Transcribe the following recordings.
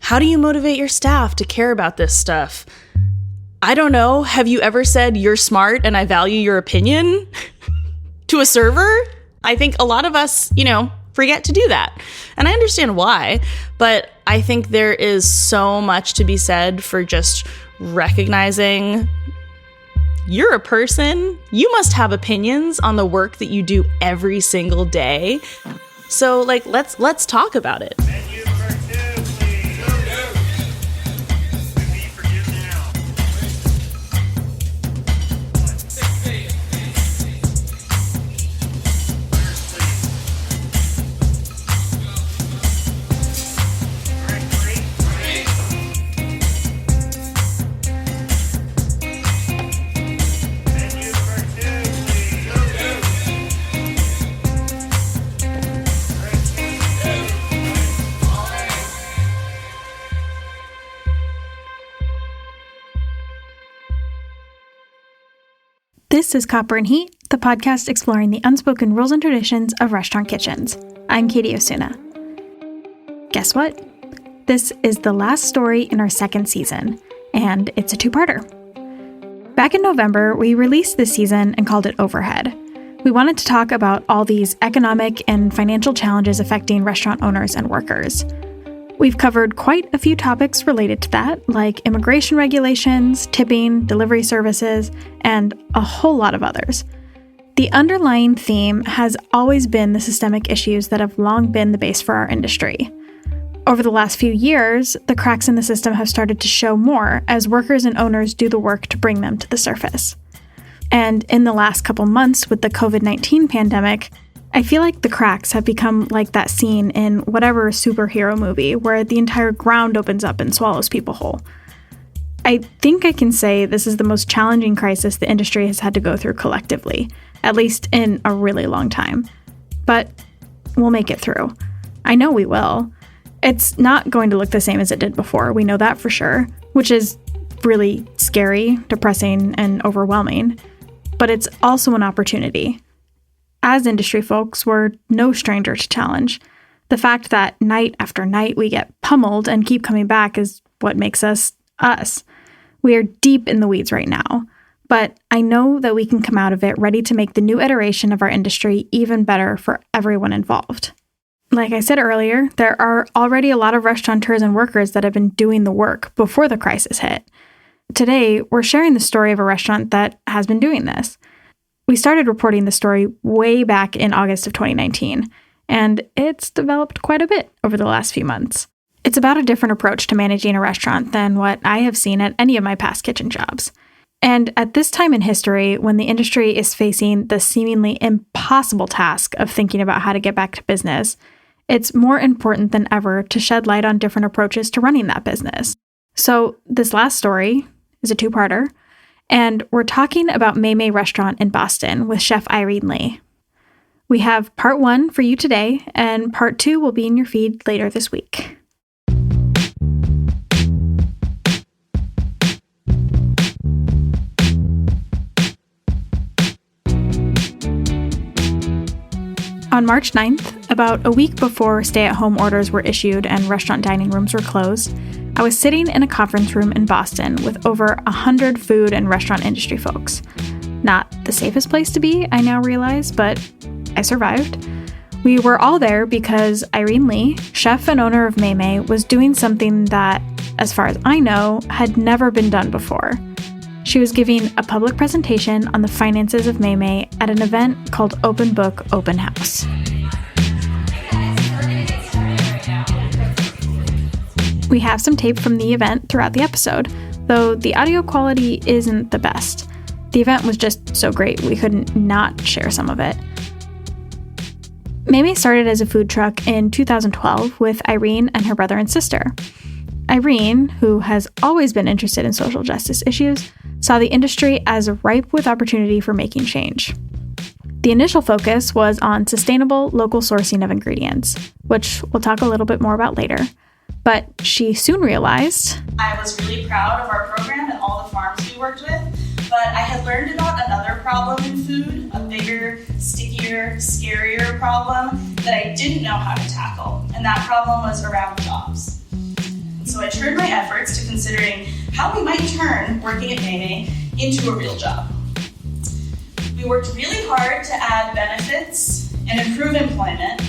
How do you motivate your staff to care about this stuff? I don't know. Have you ever said you're smart and I value your opinion to a server? I think a lot of us, forget to do that. And I understand why, but I think there is so much to be said for just recognizing you're a person. You must have opinions on the work that you do every single day. So let's talk about it. This is Copper and Heat, the podcast exploring the unspoken rules and traditions of restaurant kitchens. I'm Katie Osuna. Guess what? This is the last story in our second season, and it's a two-parter. Back in November, we released this season and called it Overhead. We wanted to talk about all these economic and financial challenges affecting restaurant owners and workers. We've covered quite a few topics related to that, like immigration regulations, tipping, delivery services, and a whole lot of others. The underlying theme has always been the systemic issues that have long been the base for our industry. Over the last few years, the cracks in the system have started to show more as workers and owners do the work to bring them to the surface. And in the last couple months with the COVID-19 pandemic, I feel like the cracks have become like that scene in whatever superhero movie where the entire ground opens up and swallows people whole. I think I can say this is the most challenging crisis the industry has had to go through collectively, at least in a really long time. But we'll make it through. I know we will. It's not going to look the same as it did before, we know that for sure, which is really scary, depressing, and overwhelming. But it's also an opportunity. As industry folks, we're no stranger to challenge. The fact that night after night we get pummeled and keep coming back is what makes us us. We are deep in the weeds right now, but I know that we can come out of it ready to make the new iteration of our industry even better for everyone involved. Like I said earlier, there are already a lot of restaurateurs and workers that have been doing the work before the crisis hit. Today, we're sharing the story of a restaurant that has been doing this. We started reporting the story way back in August of 2019, and it's developed quite a bit over the last few months. It's about a different approach to managing a restaurant than what I have seen at any of my past kitchen jobs. And at this time in history, when the industry is facing the seemingly impossible task of thinking about how to get back to business, it's more important than ever to shed light on different approaches to running that business. So this last story is a two-parter, and we're talking about Mei Mei restaurant in Boston with Chef Irene Li. We have part 1 for you today, and part 2 will be in your feed later this week. On March 9th, about a week before stay-at-home orders were issued and restaurant dining rooms were closed, I was sitting in a conference room in Boston with over 100 food and restaurant industry folks. Not the safest place to be, I now realize, but I survived. We were all there because Irene Li, chef and owner of Mei Mei, was doing something that, as far as I know, had never been done before. She was giving a public presentation on the finances of Mei Mei at an event called Open Book Open House. We have some tape from the event throughout the episode, though the audio quality isn't the best. The event was just so great we couldn't not share some of it. Mei Mei started as a food truck in 2012 with Irene and her brother and sister. Irene, who has always been interested in social justice issues, saw the industry as ripe with opportunity for making change. The initial focus was on sustainable local sourcing of ingredients, which we'll talk a little bit more about later. But she soon realized, I was really proud of our program and all the farms we worked with, but I had learned about another problem in food, a bigger, stickier, scarier problem that I didn't know how to tackle, and that problem was around jobs. So turned my efforts to considering how we might turn working at Mei Mei into a real job. We worked really hard to add benefits and improve employment.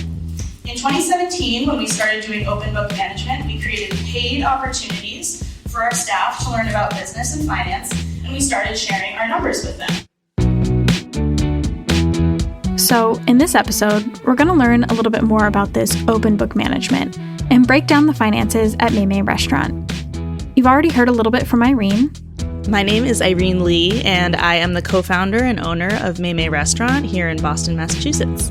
In 2017, when we started doing open book management, we created paid opportunities for our staff to learn about business and finance, and we started sharing our numbers with them. So, in this episode, we're going to learn a little bit more about this open book management and break down the finances at Mei Mei Restaurant. You've already heard a little bit from Irene. My name is Irene Li, and I am the co-founder and owner of Mei Mei Restaurant here in Boston, Massachusetts.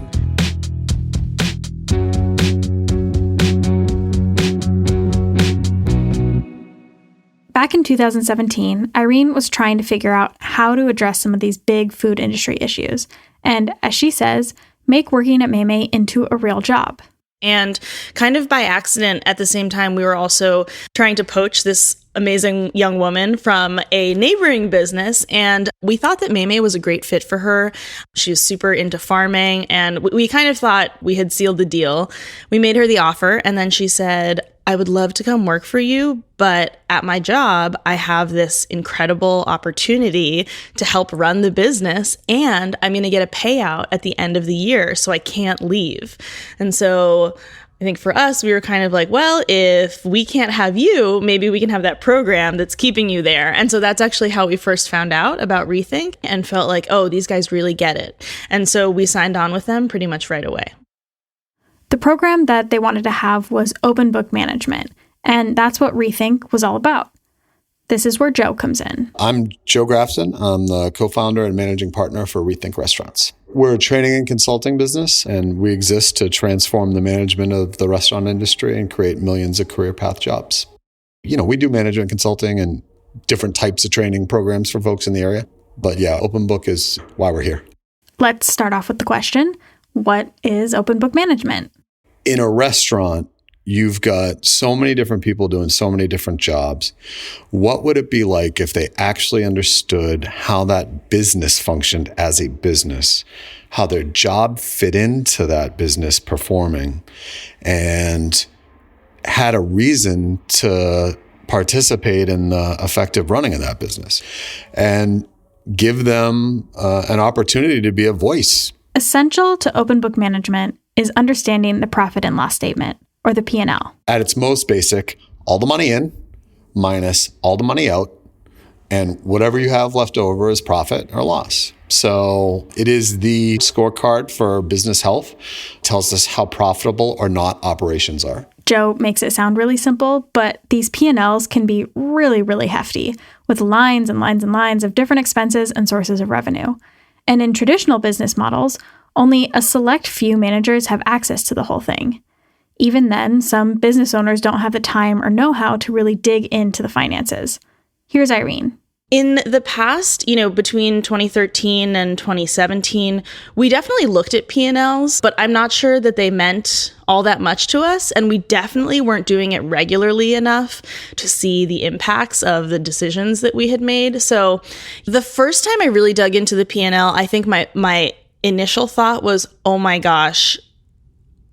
Back in 2017, Irene was trying to figure out how to address some of these big food industry issues, and, as she says, make working at Mei Mei into a real job. And kind of by accident, at the same time, we were also trying to poach this amazing young woman from a neighboring business, and we thought that Mei Mei was a great fit for her. She was super into farming, and we kind of thought we had sealed the deal. We made her the offer, and then she said, I would love to come work for you, but at my job, I have this incredible opportunity to help run the business, and I'm going to get a payout at the end of the year, so I can't leave. And so I think for us, we were kind of like, well, if we can't have you, maybe we can have that program that's keeping you there. And so that's actually how we first found out about Rethink and felt like, oh, these guys really get it. And so we signed on with them pretty much right away. The program that they wanted to have was open book management, and that's what Rethink was all about. This is where Joe comes in. I'm Joe Grafton. I'm the co-founder and managing partner for Rethink Restaurants. We're a training and consulting business, and we exist to transform the management of the restaurant industry and create millions of career path jobs. You know, we do management consulting and different types of training programs for folks in the area. But yeah, open book is why we're here. Let's start off with the question, what is open book management? In a restaurant, you've got so many different people doing so many different jobs. What would it be like if they actually understood how that business functioned as a business, how their job fit into that business performing, and had a reason to participate in the effective running of that business, and give them an opportunity to be a voice? Essential to open book management is understanding the profit and loss statement, or the P&L. At its most basic, all the money in minus all the money out, and whatever you have left over is profit or loss. So it is the scorecard for business health. It tells us how profitable or not operations are. Joe makes it sound really simple, but these P&Ls can be really, really hefty, with lines and lines and lines of different expenses and sources of revenue. And in traditional business models, only a select few managers have access to the whole thing. Even then, some business owners don't have the time or know-how to really dig into the finances. Here's Irene. In the past, between 2013 and 2017, we definitely looked at P&Ls, but I'm not sure that they meant all that much to us, and we definitely weren't doing it regularly enough to see the impacts of the decisions that we had made. So the first time I really dug into the P&L, I think my initial thought was, oh my gosh,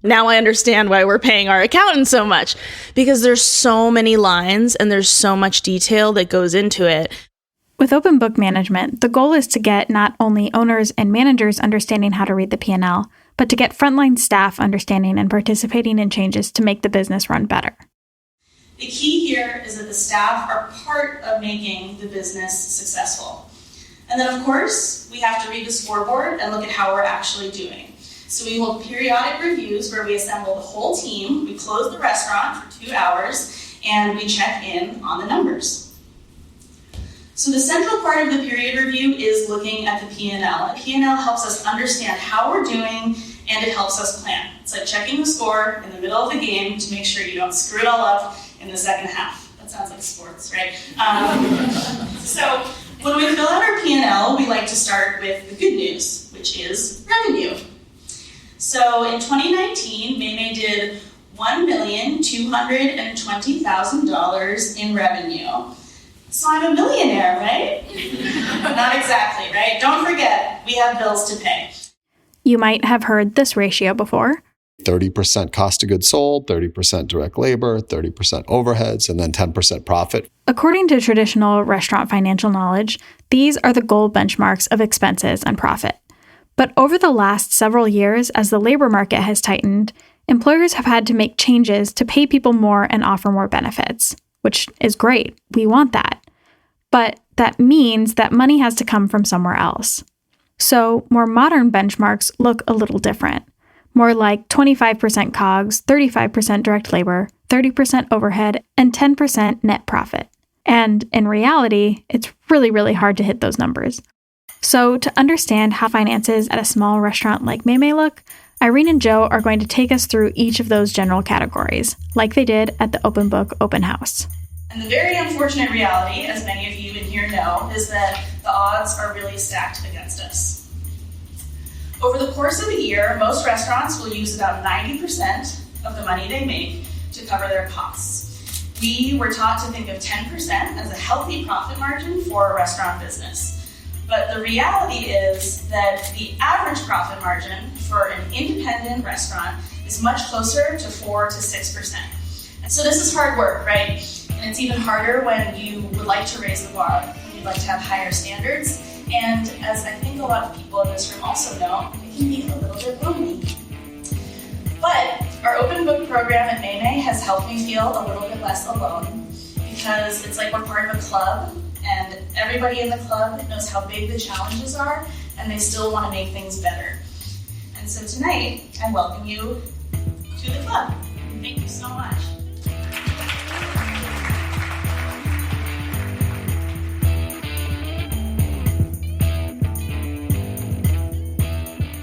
now I understand why we're paying our accountant so much, because there's so many lines and there's so much detail that goes into it. With open book management, the goal is to get not only owners and managers understanding how to read the P&L, but to get frontline staff understanding and participating in changes to make the business run better. The key here is that the staff are part of making the business successful. And then, of course, we have to read the scoreboard and look at how we're actually doing. So we hold periodic reviews where we assemble the whole team, we close the restaurant for 2 hours, and we check in on the numbers. So the central part of the period review is looking at the P&L. P&L helps us understand how we're doing, and it helps us plan. It's like checking the score in the middle of the game to make sure you don't screw it all up in the second half. That sounds like sports, right? So when we fill out our P&L, we like to start with the good news, which is revenue. So in 2019, Mei Mei did $1,220,000 in revenue. So I'm a millionaire, right? Not exactly, right? Don't forget, we have bills to pay. You might have heard this ratio before. 30% cost of goods sold, 30% direct labor, 30% overheads, and then 10% profit. According to traditional restaurant financial knowledge, these are the gold benchmarks of expenses and profit. But over the last several years, as the labor market has tightened, employers have had to make changes to pay people more and offer more benefits, which is great. We want that. But that means that money has to come from somewhere else. So more modern benchmarks look a little different. More like 25% COGS, 35% direct labor, 30% overhead, and 10% net profit. And in reality, it's really, really hard to hit those numbers. So to understand how finances at a small restaurant like Mei Mei look, Irene and Joe are going to take us through each of those general categories, like they did at the Open Book Open House. And the very unfortunate reality, as many of you in here know, is that the odds are really stacked against us. Over the course of a year, most restaurants will use about 90% of the money they make to cover their costs. We were taught to think of 10% as a healthy profit margin for a restaurant business. But the reality is that the average profit margin for an independent restaurant is much closer to 4 to 6%. And so this is hard work, right? And it's even harder when you would like to raise the bar, when you'd like to have higher standards. And as I think a lot of people in this room also know, it can be a little bit lonely. But our open book program at Mei Mei has helped me feel a little bit less alone, because it's like we're part of a club, and everybody in the club knows how big the challenges are, and they still want to make things better. And so tonight, I welcome you to the club. Thank you so much.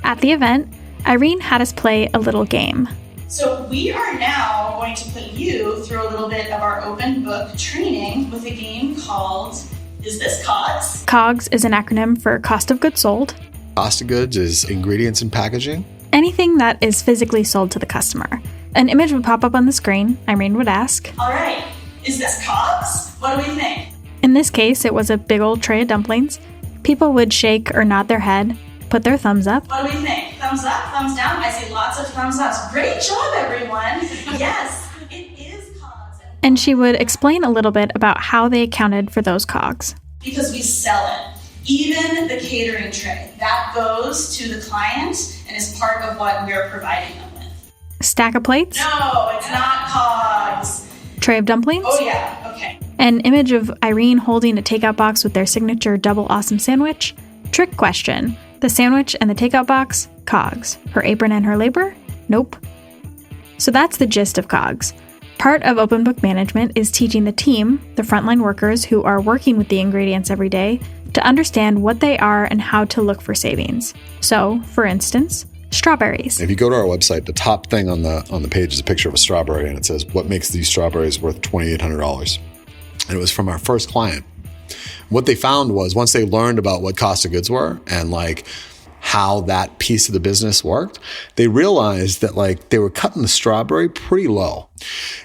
At the event, Irene had us play a little game. So we are now going to put you through a little bit of our open book training with a game called Is This COGS? COGS is an acronym for Cost of Goods Sold. Cost of goods is ingredients and packaging. Anything that is physically sold to the customer. An image would pop up on the screen. Irene would ask, All right, is this COGS? What do we think? In this case, it was a big old tray of dumplings. People would shake or nod their head, put their thumbs up. What do we think? Thumbs up, thumbs down? I see lots of thumbs ups. Great job, everyone. Yes, it is COGS. And she would explain a little bit about how they accounted for those COGS. Because we sell it. Even the catering tray, that goes to the client and is part of what we're providing them with. Stack of plates? No, it's not COGS. Tray of dumplings? Oh yeah, okay. An image of Irene holding a takeout box with their signature double awesome sandwich? Trick question. The sandwich and the takeout box? COGS. Her apron and her labor? Nope. So that's the gist of COGS. Part of open book management is teaching the team, the frontline workers who are working with the ingredients every day, to understand what they are and how to look for savings. So, for instance, strawberries. If you go to our website, the top thing on the page is a picture of a strawberry, and it says, what makes these strawberries worth $2,800? And it was from our first client. What they found was, once they learned about what cost of goods were and like how that piece of the business worked, they realized that like they were cutting the strawberry pretty low.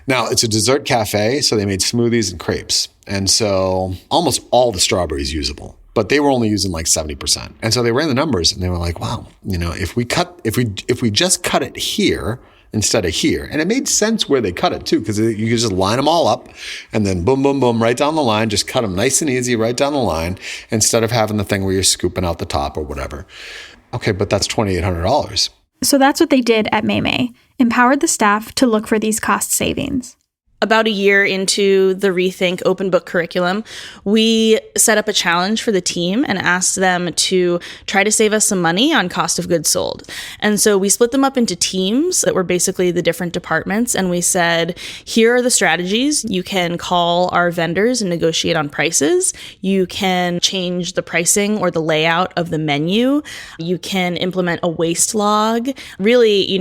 Now, it's a dessert cafe, so they made smoothies and crepes. And so almost all the strawberry is usable, but they were only using like 70%. And so they ran the numbers and they were like, wow, if we just cut it here instead of here. And it made sense where they cut it too, because you could just line them all up and then boom, boom, boom, right down the line, just cut them nice and easy right down the line instead of having the thing where you're scooping out the top or whatever. Okay, but that's $2,800. So that's what they did at Mei Mei, empowered the staff to look for these cost savings. About a year into the Rethink Open Book curriculum, we set up a challenge for the team and asked them to try to save us some money on cost of goods sold. And so we split them up into teams that were basically the different departments. And we said, here are the strategies. You can call our vendors and negotiate on prices. You can change the pricing or the layout of the menu. You can implement a waste log. Really,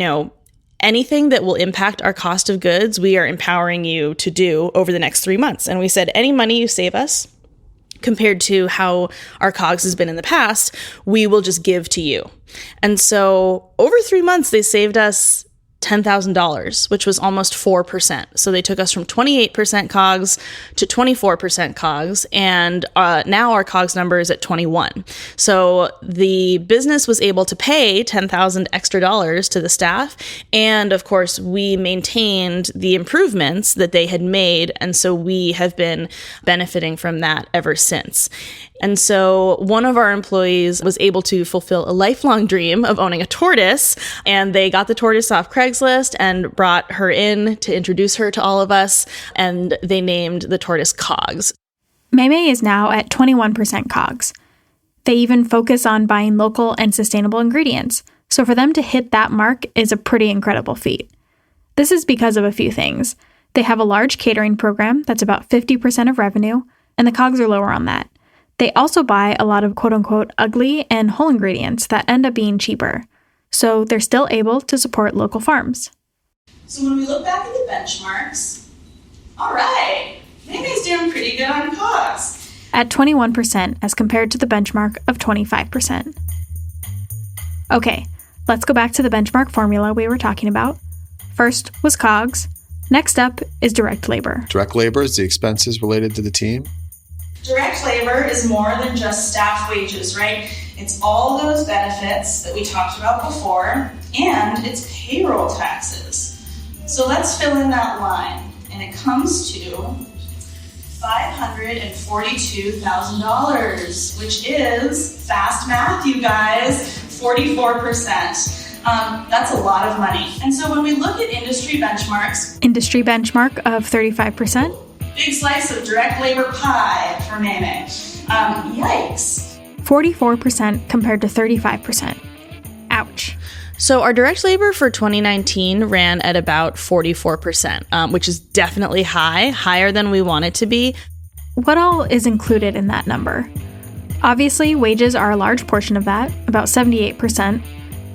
anything that will impact our cost of goods, we are empowering you to do over the next 3 months. And we said, any money you save us compared to how our COGS has been in the past, we will just give to you. And so over 3 months, they saved us $10,000, which was almost 4%. So they took us from 28% COGS to 24% COGS, and now our COGS number is at 21. So the business was able to pay $10,000 extra dollars to the staff, and of course we maintained the improvements that they had made, and so we have been benefiting from that ever since. And so one of our employees was able to fulfill a lifelong dream of owning a tortoise, and they got the tortoise off Craigslist and brought her in to introduce her to all of us, and they named the tortoise Cogs. Mei Mei is now at 21% COGS. They even focus on buying local and sustainable ingredients, so for them to hit that mark is a pretty incredible feat. This is because of a few things. They have a large catering program that's about 50% of revenue, and the COGS are lower on that. They also buy a lot of quote-unquote ugly and whole ingredients that end up being cheaper. So they're still able to support local farms. So when we look back at the benchmarks, all right, Mei Mei's doing pretty good on COGS. At 21% as compared to the benchmark of 25%. Okay, let's go back to the benchmark formula we were talking about. First was COGS. Next up is direct labor. Direct labor is the expenses related to the team. Direct labor is more than just staff wages, right? It's all those benefits that we talked about before, and it's payroll taxes. So let's fill in that line, and it comes to $542,000, which is, fast math, you guys, 44%. That's a lot of money. And so when we look at industry benchmarks, industry benchmark of 35%. Big slice of direct labor pie for Mei Mei. Yikes. 44% compared to 35%. Ouch. So our direct labor for 2019 ran at about 44%, which is definitely higher than we want it to be. What all is included in that number? Obviously, wages are a large portion of that, about 78%.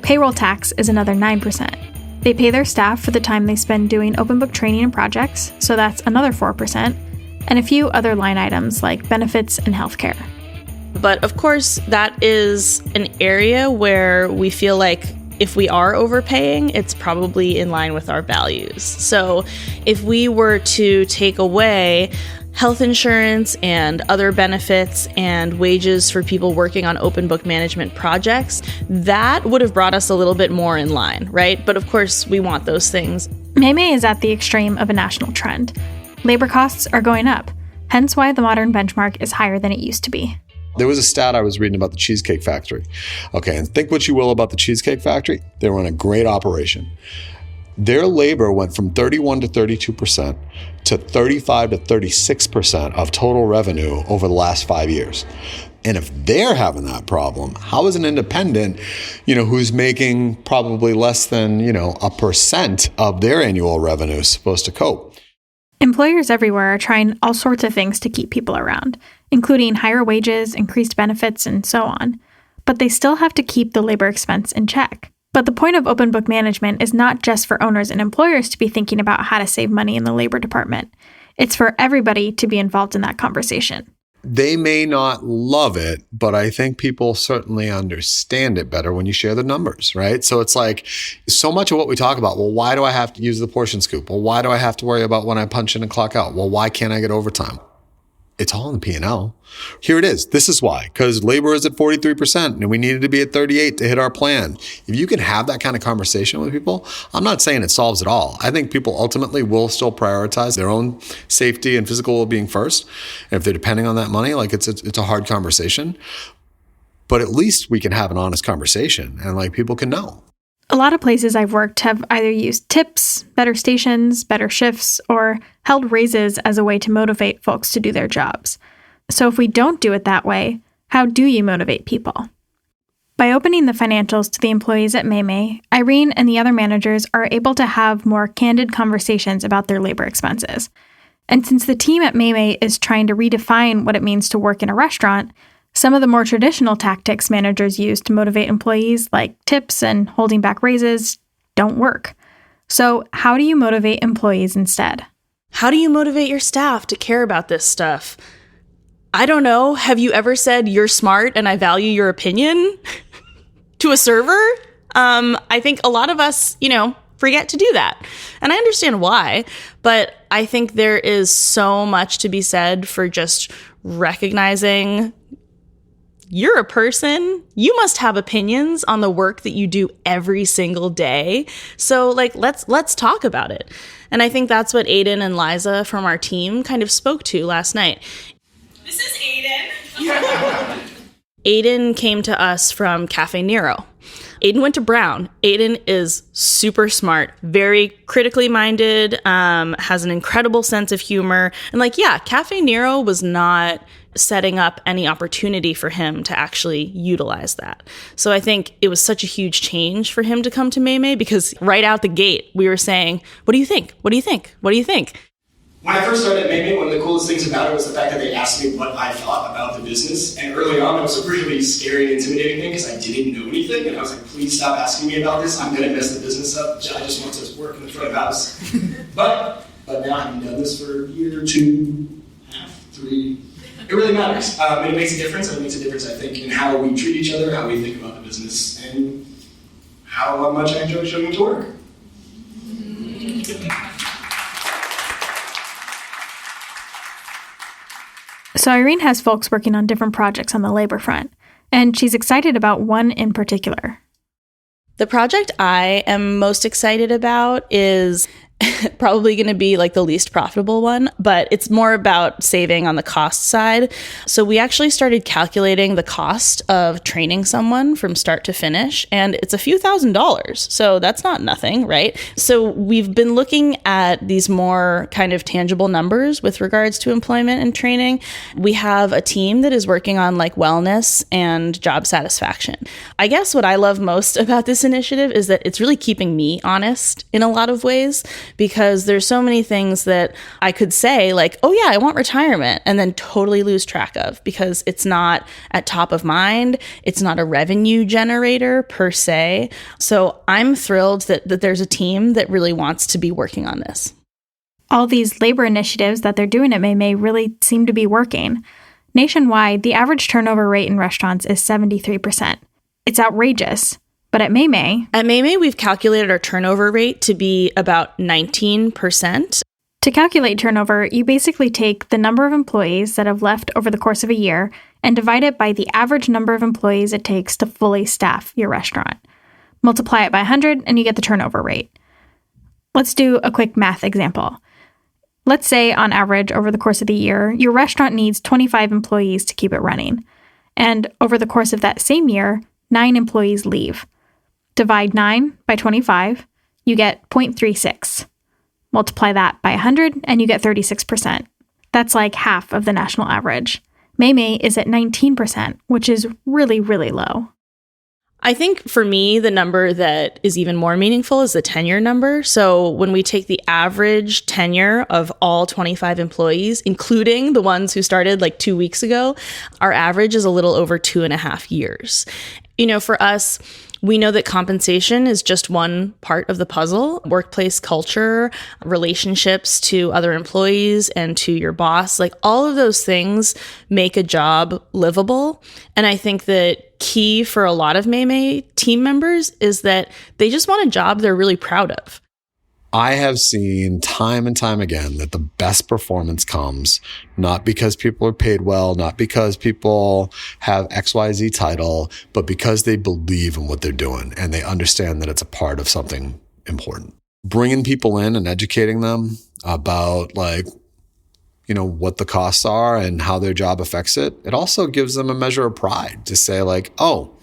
Payroll tax is another 9%. They pay their staff for the time they spend doing open book training and projects, so that's another 4%, and a few other line items like benefits and healthcare. But of course, that is an area where we feel like if we are overpaying, it's probably in line with our values. So if we were to take away health insurance and other benefits and wages for people working on open book management projects, that would have brought us a little bit more in line, right? But of course, we want those things. Mei Mei is at the extreme of a national trend. Labor costs are going up, hence why the modern benchmark is higher than it used to be. There was a stat I was reading about the Cheesecake Factory. Okay, and think what you will about the Cheesecake Factory. They run a great operation. Their labor went from 31 to 32% to 35 to 36% of total revenue over the last 5 years. And if they're having that problem, how is an independent, who's making probably less than, 1% of their annual revenue supposed to cope? Employers everywhere are trying all sorts of things to keep people around, including higher wages, increased benefits, and so on. But they still have to keep the labor expense in check. But the point of open book management is not just for owners and employers to be thinking about how to save money in the labor department. It's for everybody to be involved in that conversation. They may not love it, but I think people certainly understand it better when you share the numbers, right? So it's like so much of what we talk about, well, why do I have to use the portion scoop? Well, why do I have to worry about when I punch in and clock out? Well, why can't I get overtime? It's all in the P&L. Here it is. This is why. Because labor is at 43% and we needed to be at 38 to hit our plan. If you can have that kind of conversation with people, I'm not saying it solves it all. I think people ultimately will still prioritize their own safety and physical well-being first. And if they're depending on that money, it's a hard conversation. But at least we can have an honest conversation and people can know. A lot of places I've worked have either used tips, better stations, better shifts, or held raises as a way to motivate folks to do their jobs. So if we don't do it that way, how do you motivate people? By opening the financials to the employees at Mei Mei, Irene and the other managers are able to have more candid conversations about their labor expenses. And since the team at Mei Mei is trying to redefine what it means to work in a restaurant, some of the more traditional tactics managers use to motivate employees, like tips and holding back raises, don't work. So how do you motivate employees instead? How do you motivate your staff to care about this stuff? I don't know. Have you ever said you're smart and I value your opinion to a server? I think a lot of us, forget to do that. And I understand why, but I think there is so much to be said for just recognizing you're a person. You must have opinions on the work that you do every single day. So like, let's talk about it. And I think that's what Aiden and Liza from our team kind of spoke to last night. This is Aiden. Aiden came to us from Cafe Nero. Aiden went to Brown. Aiden is super smart, very critically minded, has an incredible sense of humor. And like, yeah, Cafe Nero was not setting up any opportunity for him to actually utilize that. So I think it was such a huge change for him to come to Mei Mei, because right out the gate, we were saying, what do you think? What do you think? What do you think? When I first started at Mei Mei, one of the coolest things about it was the fact that they asked me what I thought about the business. And early on, it was a really scary and intimidating thing because I didn't know anything. And I was like, please stop asking me about this. I'm going to mess the business up. I just want to work in the front of house. but now having done this for a year, 2.5, 3, it really matters. And it makes a difference. And it makes a difference, I think, in how we treat each other, how we think about the business, and how much I enjoy showing up to work. So Irene has folks working on different projects on the labor front, and she's excited about one in particular. The project I am most excited about is probably going to be like the least profitable one, but it's more about saving on the cost side. So we actually started calculating the cost of training someone from start to finish, and it's a few $1,000s. So that's not nothing, right? So we've been looking at these more kind of tangible numbers with regards to employment and training. We have a team that is working on like wellness and job satisfaction. I guess what I love most about this initiative is that it's really keeping me honest in a lot of ways, because there's so many things that I could say like, oh yeah, I want retirement, and then totally lose track of because it's not at top of mind. It's not a revenue generator per se. So I'm thrilled that there's a team that really wants to be working on this. All these labor initiatives that they're doing at Mei Mei really seem to be working. Nationwide, the average turnover rate in restaurants is 73%. It's outrageous. But at Mei Mei, we've calculated our turnover rate to be about 19%. To calculate turnover, you basically take the number of employees that have left over the course of a year and divide it by the average number of employees it takes to fully staff your restaurant. Multiply it by 100 and you get the turnover rate. Let's do a quick math example. Let's say on average over the course of the year, your restaurant needs 25 employees to keep it running. And over the course of that same year, 9 employees leave. Divide 9 by 25, you get 0.36. Multiply that by 100, and you get 36%. That's like half of the national average. Mei Mei is at 19%, which is really, really low. I think for me, the number that is even more meaningful is the tenure number. So when we take the average tenure of all 25 employees, including the ones who started like 2 weeks ago, our average is a little over 2.5 years. You know, for us, we know that compensation is just one part of the puzzle. Workplace culture, relationships to other employees and to your boss, like all of those things make a job livable. And I think that key for a lot of Mei Mei team members is that they just want a job they're really proud of. I have seen time and time again that the best performance comes not because people are paid well, not because people have XYZ title, but because they believe in what they're doing and they understand that it's a part of something important. Bringing people in and educating them about what the costs are and how their job affects it, it also gives them a measure of pride to say like, oh,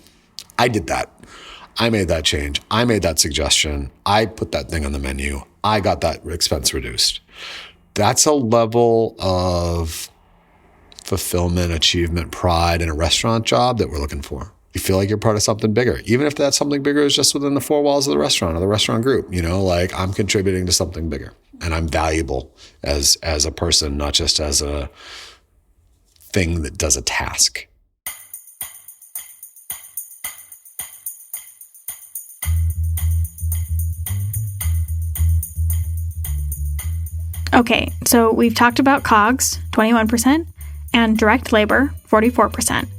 I did that. I made that change. I made that suggestion. I put that thing on the menu. I got that expense reduced. That's a level of fulfillment, achievement, pride in a restaurant job that we're looking for. You feel like you're part of something bigger, even if that something bigger is just within the 4 walls of the restaurant or the restaurant group. Like I'm contributing to something bigger and I'm valuable as a person, not just as a thing that does a task. Okay, so we've talked about COGS, 21%, and direct labor, 44%.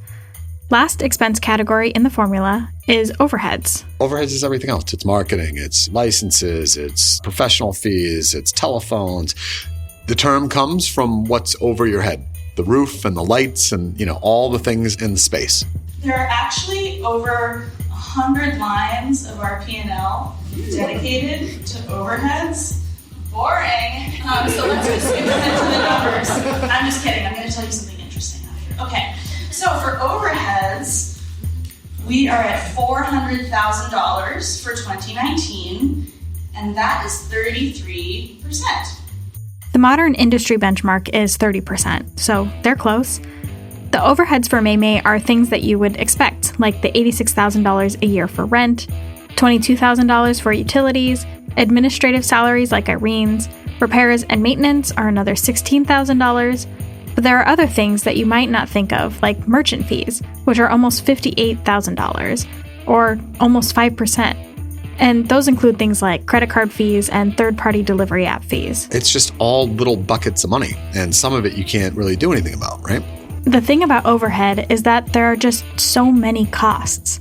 Last expense category in the formula is overheads. Overheads is everything else. It's marketing, it's licenses, it's professional fees, it's telephones. The term comes from what's over your head, the roof and the lights and, all the things in the space. There are actually over 100 lines of our P&L dedicated to overheads. Boring. So let's just skip ahead to the numbers. I'm just kidding. I'm going to tell you something interesting after. Okay. So for overheads, we are at $400,000 for 2019, and that is 33%. The modern industry benchmark is 30%, so they're close. The overheads for Mei Mei are things that you would expect, like the $86,000 a year for rent, $22,000 for utilities, administrative salaries like Irene's, repairs and maintenance are another $16,000, but there are other things that you might not think of, like merchant fees, which are almost $58,000, or almost 5%. And those include things like credit card fees and third-party delivery app fees. It's just all little buckets of money, and some of it you can't really do anything about, right? The thing about overhead is that there are just so many costs.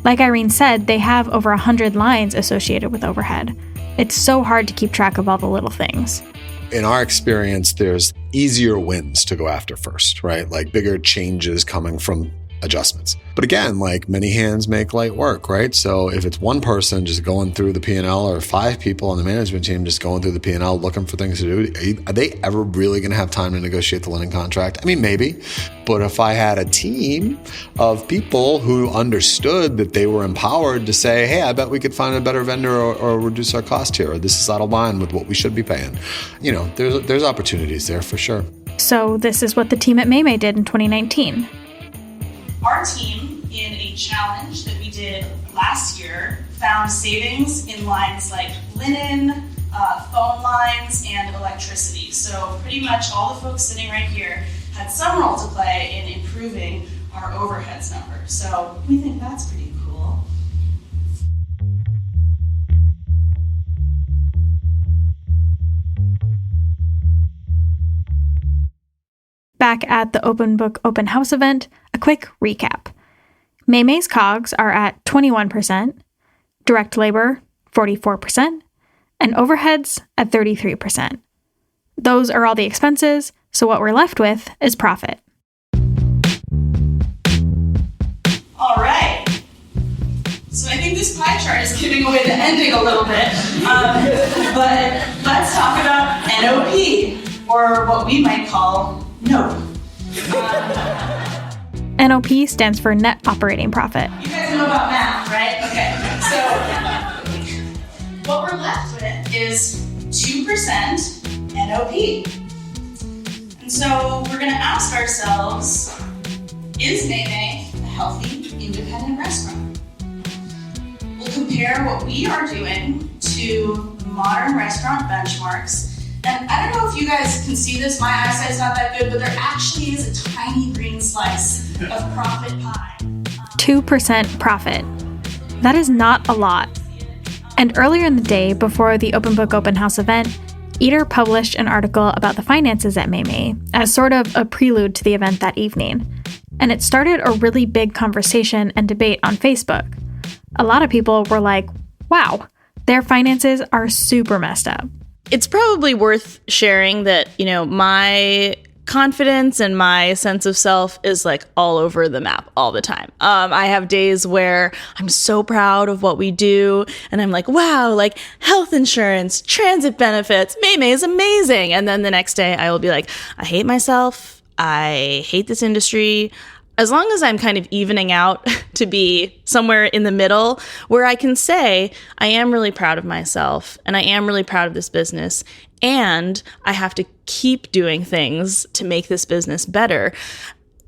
Like Irene said, they have over 100 lines associated with overhead. It's so hard to keep track of all the little things. In our experience, there's easier wins to go after first, right? Like bigger changes coming from adjustments. But again, like many hands make light work, right? So if it's one person just going through the P&L or 5 people on the management team just going through the P&L looking for things to do, are they ever really going to have time to negotiate the linen contract? I mean, maybe. But if I had a team of people who understood that they were empowered to say, hey, I bet we could find a better vendor or reduce our cost here, or this is out of line with what we should be paying. There's opportunities there for sure. So this is what the team at Mei Mei did in 2019. Our team, in a challenge that we did last year, found savings in lines like linen, phone lines, and electricity. So pretty much all the folks sitting right here had some role to play in improving our overheads number. So we think that's pretty cool. Back at the Open Book Open House event, a quick recap. Mei Mei's COGS are at 21%, direct labor 44%, and overheads at 33%. Those are all the expenses, so what we're left with is profit. All right. So I think this pie chart is giving away the ending a little bit. But let's talk about NOP, or what we might call NOPE. NOP stands for net operating profit. You guys know about math, right? Okay. So what we're left with is 2% NOP. And so we're going to ask ourselves, is Mei Mei a healthy, independent restaurant? We'll compare what we are doing to modern restaurant benchmarks. And I don't know if you guys can see this, my eyesight's not that good, but there actually is a tiny green slice of profit pie. 2% profit. That is not a lot. And earlier in the day, before the Open Book Open House event, Eater published an article about the finances at Mei Mei as sort of a prelude to the event that evening. And it started a really big conversation and debate on Facebook. A lot of people were like, wow, their finances are super messed up. It's probably worth sharing that, my confidence and my sense of self is like all over the map all the time. I have days where I'm so proud of what we do and I'm like, wow, like health insurance, transit benefits, Mei Mei is amazing. And then the next day I will be like, I hate myself. I hate this industry. As long as I'm kind of evening out to be somewhere in the middle where I can say, I am really proud of myself and I am really proud of this business and I have to keep doing things to make this business better.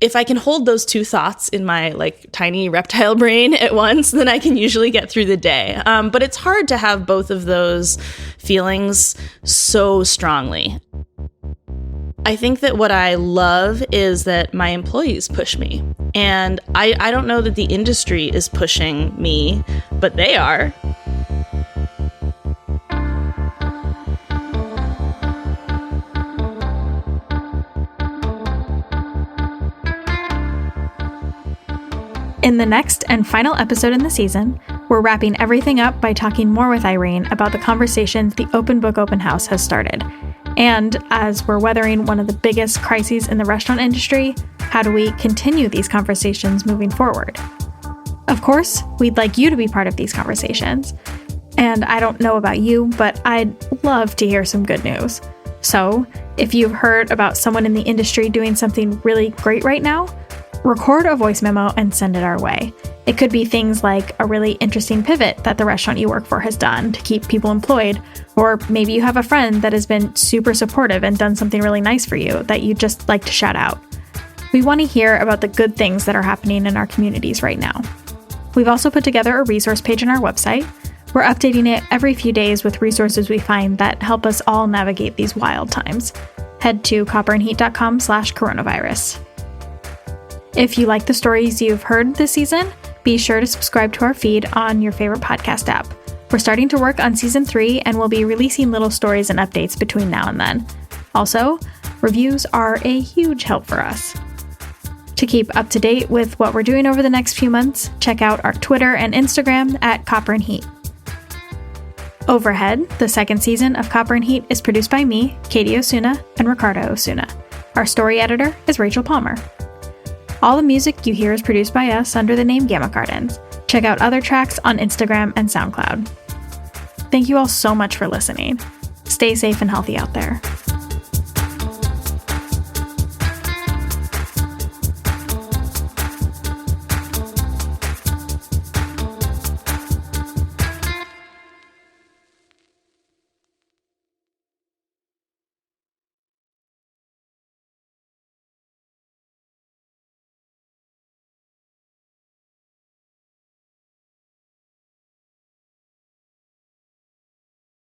If I can hold those two thoughts in my like tiny reptile brain at once, then I can usually get through the day. But it's hard to have both of those feelings so strongly. I think that what I love is that my employees push me. And I don't know that the industry is pushing me, but they are. In the next and final episode in the season, we're wrapping everything up by talking more with Irene about the conversations the Open Book Open House has started. And as we're weathering one of the biggest crises in the restaurant industry, how do we continue these conversations moving forward? Of course, we'd like you to be part of these conversations. And I don't know about you, but I'd love to hear some good news. So, if you've heard about someone in the industry doing something really great right now, record a voice memo and send it our way. It could be things like a really interesting pivot that the restaurant you work for has done to keep people employed, or maybe you have a friend that has been super supportive and done something really nice for you that you'd just like to shout out. We want to hear about the good things that are happening in our communities right now. We've also put together a resource page on our website. We're updating it every few days with resources we find that help us all navigate these wild times. Head to copperandheat.com/coronavirus. If you like the stories you've heard this season, be sure to subscribe to our feed on your favorite podcast app. We're starting to work on season 3 and we'll be releasing little stories and updates between now and then. Also, reviews are a huge help for us. To keep up to date with what we're doing over the next few months, check out our Twitter and Instagram at Copper and Heat. Overhead, the second season of Copper and Heat, is produced by me, Katie Osuna, and Ricardo Osuna. Our story editor is Rachel Palmer. All the music you hear is produced by us under the name Gamma Gardens. Check out other tracks on Instagram and SoundCloud. Thank you all so much for listening. Stay safe and healthy out there.